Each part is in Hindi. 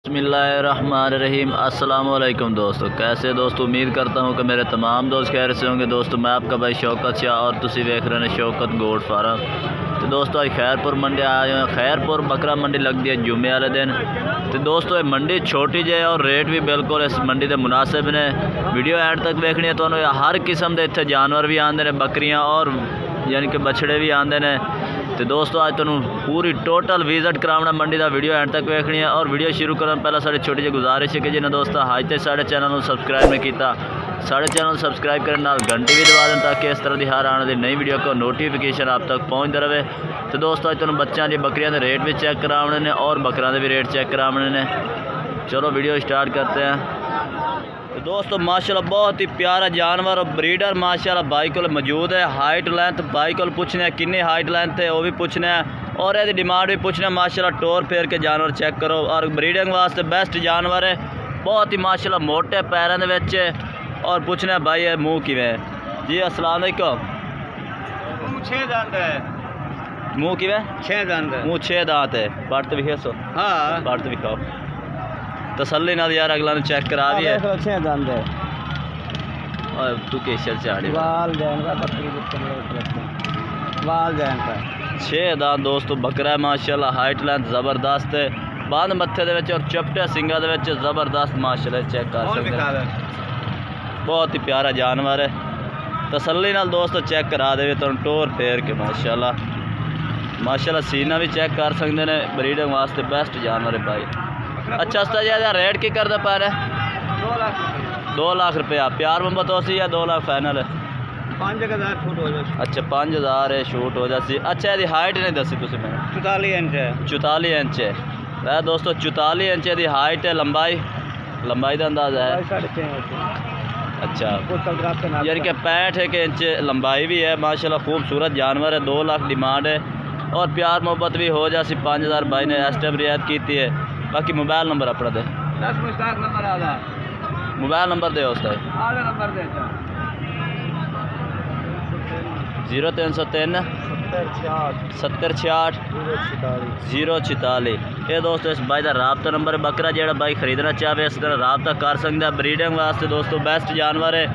बिस्मिल्लाहिर्रहमानिर्रहीम। अस्सलाम वालेकुम दोस्तों, कैसे दोस्तों। उम्मीद करता हूँ कि मेरे तमाम दोस्त खैर से होंगे। दोस्तों मैं आपका भाई शौकत शाह और तुसी वेख रहे हैं शौकत गोट फार्म। तो दोस्तों आज खैरपुर मंडी आए हैं। खैरपुर बकरा मंडी लगती है जुम्मे वाले दिन। तो दोस्तों ये मंडी छोटी जे और रेट भी बिल्कुल इस मंडी के मुनासिब ने। वीडियो एंड तक देखनी है तो हर किस्म के इतने जानवर भी आते हैं, बकरियाँ और यानी कि बछड़े भी आते हैं। तो दोस्तों आज तुम पूरी टोटल विजिट कराना मंडी का। वीडियो एंड तक देखनी है और वीडियो शुरू करने पहले साड़ी छोटी जी गुजारिश है कि जिन्हें दोस्तों आज तक साढ़े चैनल सबसक्राइब नहीं किया, साढ़े चैनल सबसक्राइब करने घंटी भी दबा दें ताकि इस तरह की हर आने वाली नई वीडियो को नोटिफिकेशन आप तक पहुँचते रहे। तो दोस्तों आज तुम बच्चों की बकरियां के रेट भी चेक कराने ने और बकरा के भी रेट चेक कराने ने। चलो वीडियो स्टार्ट करते हैं। तो दोस्तों माशाल्लाह बहुत ही प्यारा जानवर और ब्रीडर माशाल्लाह भाई को मौजूद है। हाइट लेंथ भाई को पूछने किन्नी हाइट लेंथ है वो भी पूछना है और यदि डिमांड भी पूछना। माशाल्लाह टोर फेर के जानवर चेक करो और ब्रीडिंग वास्ते बेस्ट जानवर है। बहुत ही माशाल्लाह मोटे पैरों के विच और पूछना भाई है मुँह किवें जी। अस्सलाम वालेकुम। मुँह किवें? 6 दांत है। मुँह 6 दांत है। पट भी सो हाँ पट भी खाओ तसल्ली नाल यार अगला ने चेक करा भी है। 6 दांत है और तू केशर चाड़ी वाल जाएगा बकरी वाल जाएगा 6 दांत दोस्तों बकरा है माशाल्लाह। हाइट लेंथ ज़बरदस्त है। बांध मत्थे दे विच और चपटे सिंगा दे विच ज़बरदस्त माशाल्लाह चेक कर सकते हैं। बहुत ही प्यारा जानवर है। तसल्ली नाल दोस्तों चेक करा दे तो टोर फेर के माशाल्लाह माशाल्लाह सीना भी चेक कर सकते हैं। ब्रीडिंग वास्ते बेस्ट जानवर है भाई। अच्छा उस्ताद रेट की करते पा रहे? 2 लाख रुपया। प्यार मोहब्बत हो सी या 2 लाख फाइनल है? 5000 छूट हो जाए। अच्छा 5000 है छूट हो जाती। अच्छा यदि हाइट नहीं दसी तुम मैंने? 44 इंच है। 44 इंच है वह दोस्तों 44 इंच यदि हाइट है। लंबाई का अंदाज़ा है 6.5। अच्छा यानी कि 65 इंच लंबाई भी है माशाल्लाह। खूबसूरत जानवर है। 2 लाख डिमांड है और प्यार मोहब्बत भी हो जाती। 5000 भाई ने इस टाइम रियायत की है। बाकी मोबाइल नंबर अपना दे। मोबाइल नंबर दे उसका 0303 70 66 044। ये दोस्तों इस भाई का राबता नंबर बकरा जो भाई खरीदना चाहे इस तरह राबता कर सकता। ब्रीडिंग वास्ते दोस्तों बेस्ट जानवर है।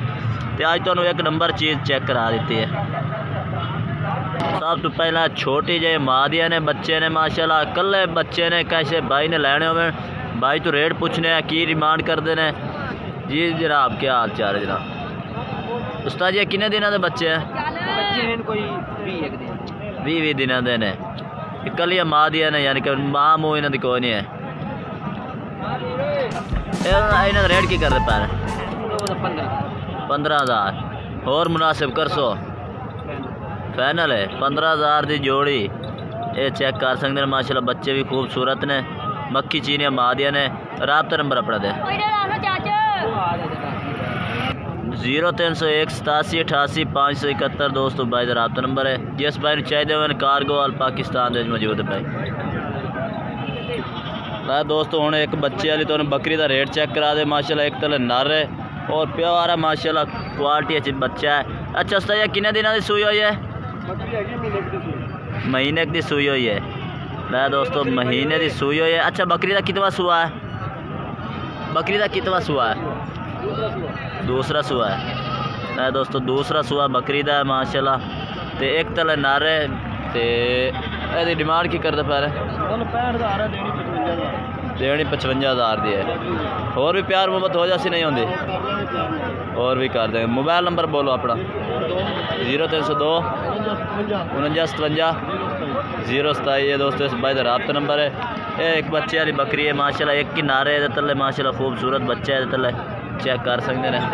तो अज तुहानू एक नंबर चीज़ चेक करा दी है। सब तो पहला छोटी जी माँ दिया ने बच्चे ने माशाल्लाह कल्ले बच्चे ने कैसे भाई ने लैने हो भाई तो रेट पूछने हैं की डिमांड करते हैं जी। जनाब क्या हाल चाल है जनाब? उस्ताद जी किन्ने दिनों के बच्चे हैं? कोई 20 दिनों के ने कलिया माँ दिया ने यानी कि माँ मूँह इन्हों की कोई नहीं है। इन्हों रेट की करते पा रहे? 15,000 और मुनासिब कर सो फाइनल है। 15,000 की जोड़ी ये चेक कर सकते हैं माशाल्लाह। बच्चे भी खूबसूरत ने। मक्खी चीनिया माँ दिया ने। राबता नंबर अपना दे 0301 87 88 571 दोस्तों भाई का राबता नंबर है। जिस भाई ने चाहिए हुए कार्गो वाल पाकिस्तान में मौजूद है भाई। दोस्तों हूँ एक बच्चे वाली तो बकरी का रेट चेक करा दे माशाल्लाह। एक तले नर है और प्यारा माशाल्लाह क्वालिटी अच्छी बच्चा है। अच्छा उस्ताद किन्ने दिनों की सूई हुई है? महीने की सूई हुई है। मैं दोस्तों महीने की सूई हुई है। अच्छा बकरी का कितना सुआ है? बकरी का कितना सुआ है? दूसरा सुआ है। मैं दोस्तों दूसरा सुआ बकरी का है माशाल्लाह। तो एक तले नर है। तो यदि डिमांड की करते पा रहे? देनी 55,000 दी है। और भी प्यार मोहब्बत हो जाती नहीं होंगी और भी कर देंगे। मोबाइल नंबर बोलो अपना 0302 49 57 027। ये दोस्तों इस भाई का राबता नंबर है। ये एक बच्चे वाली बकरी है माशाल्लाह। एक की नारे तले माशाल्लाह खूबसूरत बच्चा है तले चेक कर सकते हैं।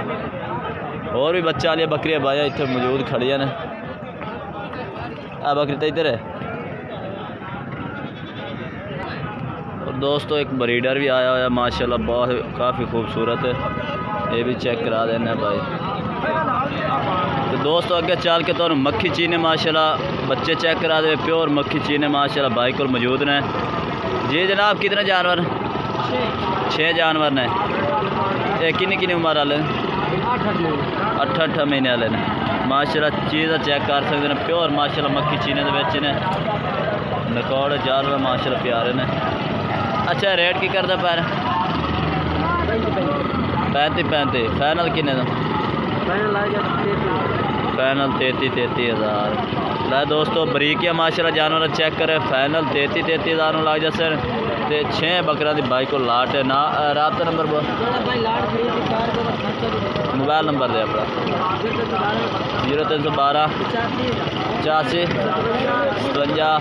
और भी बच्चा वाली बकरियाँ भाई इतने मौजूद खड़ी ने। आ बकरी तो इधर है। और दोस्तों एक ब्रीडर भी आया हुआ माशाल्लाह बहुत काफ़ी खूबसूरत है। ये भी चेक करा देना भाई। तो दोस्तों अगे चल के तो मक्खी चीने माशाल्लाह बच्चे चेक करा दे। प्योर मक्खी चीने माशाल्लाह भाई को मौजूद ने। जी जनाब कितने जानवर? 6 जानवर ने। ये किन्नी उम्र वाले? 8 महीने वाले ने माशाल्लाह। चीज़ चेक कर सकते हैं प्योर माशाल्लाह मक्खी चीने के ने। नकौड़ जानवर माशाल्लाह प्यारे ने। अच्छा रेट की करता पैर 35 फाइनल किन्ने दा फाइनल 33,000। ला दोस्तों बरीकिया माशाल्लाह जानवर चेक करें फाइनल 33,000 लग जाए। तो 6 बकरा की बाइक को लाट है ना। राबता नंबर मोबाइल नंबर दे अपना 0312 85 57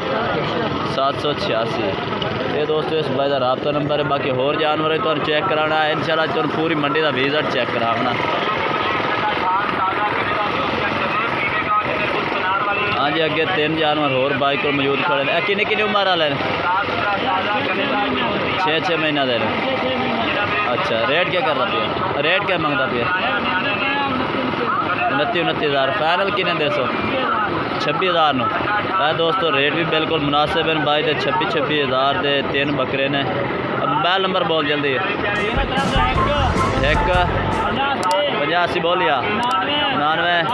786। ये दोस्तों इस भाई का राबता नंबर है। बाकी होर जानवर है तो चेक कराना है इंशाल्लाह। तो पूरी मंडी का विजिट चेक कराना। हाँ जी अगे 3 जानवर होर बाइक पर मौजूद खड़े हैं। किन्नी किन्नी उम्र वाले 6 महीना दे रहे। अच्छा रेट क्या कर रहा पिया रेट क्या मंगता पिया 29,000 फाइनल किन्ने दे सो 26,000 नो। दोस्तों रेट भी बिल्कुल मुनासिब है भाई। 26,000 के 3 बकरे ने। अब मोबाइल नंबर बोल जल्दी 1 85 बोलिया 99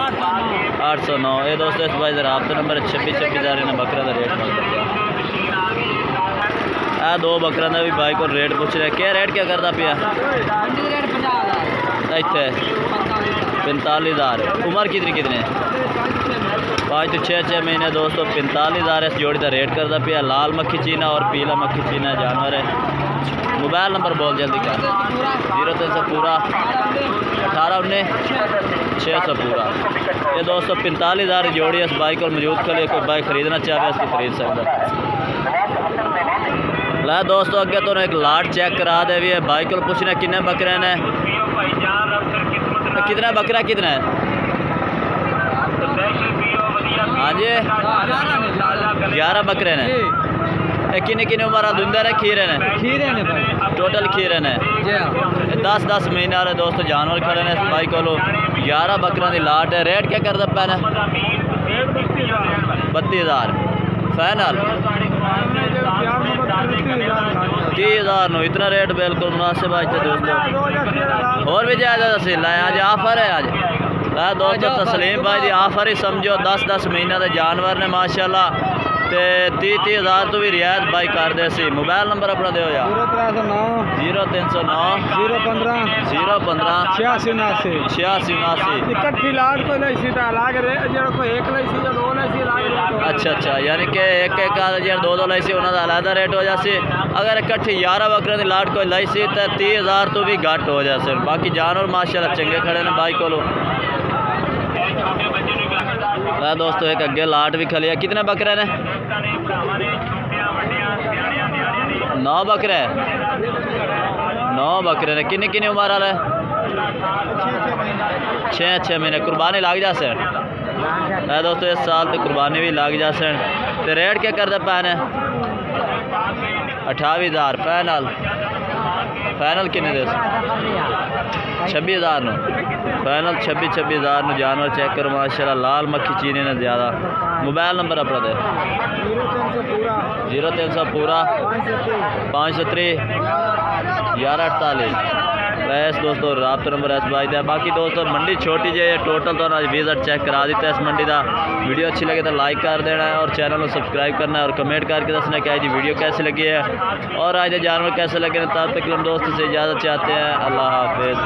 809। ये दोस्तों इस भाई राबता नंबर 26,000 ने बकरा का रेट मंगता पिया। 2 बकरा का भी भाई को रेट पूछ रहे। क्या रेट क्या करता पिया इतने 45,000। उम्र कितनी 5 तो 6 महीने। दोस्तों 45,000 इस जोड़ी का रेट करता पिया। लाल मक्खी चीना और पीला मक्खी चीना जानवर है। मोबाइल नंबर बोल जल्दी कर 0300 पूरा 1819 600 पूरा। ये दोस्तों 45,000 जोड़ी इस बाइक को मौजूद कर लिए। कोई बाइक खरीदना चाहे इसको खरीद सकता। ला दोस्तों अगे तो एक लाट चेक करा दे भी है। बाइक को पूछना कितने बकरे ने कितना बकरा कितना है। हाँ जी 11 बकरे ने। किन्नी किन्नी उम्र दुंदर है खीरे ने टोटल खीरे ने 10 महीने वाले दोस्तों जानवर खड़े ने। भाई को 11 बकरा की लाट है। रेट क्या करता पैना 32,000 फाइनल 30,000 नो। इतना रेट बिल्कुल मुनासिब आज दोस्तों। और भी ज़्यादा दसी लाए आज ऑफर है। आज दोस्तों तस्लीम भाई की ऑफर ही समझो 10 महीने के जानवर ने माशाल्लाह। ते 30,000 तो भी रियायत बाई कर दे सी। मोबाइल नंबर अपना दो यार 0309 015 86 अच्छा यानी कि एक दो लाई सी उन्होंने अलहदा रेट हो जासी। अगर इकट्ठी 11 बकरे की लाट कोई लाई सी तो 30,000 तो भी घट हो जाए। बाकी जानवर माशाल्लाह चंगे खड़े ने बाई को। दोस्तों एक अगे लाट भी खली है। कितने बकरे ने 9 बकरे 9 बकरे ने। किन्नी किन्नी उम्र वाला 6 महीने। कुर्बानी लग जासे दोस्तों इस साल तो कुर्बानी भी लग जासे। तो रेट क्या करते पैने 28,000 फाइनल किन्ने दे 26,000 नो फाइनल 26,000 नो। जानवर चेक करो माशाल्लाह लाल मक्खी चीनी ने ज़्यादा। मोबाइल नंबर अपना दे 0300 पूरा 503 1148। बस दोस्तों राब्ता नंबर इस भाई है। बाकी दोस्तों मंडी छोटी जी है टोटल तो आज विजिट चेक करा दिता है इस मंडी का। वीडियो अच्छी लगे तो लाइक कर देना है और चैनल को सब्सक्राइब करना है और कमेंट करके दसना कि आज वीडियो कैसी लगी है और आज जानवर कैसे लगे। तब तक हम दोस्तों से इजाज़त चाहते हैं। अल्लाह हाफिज़।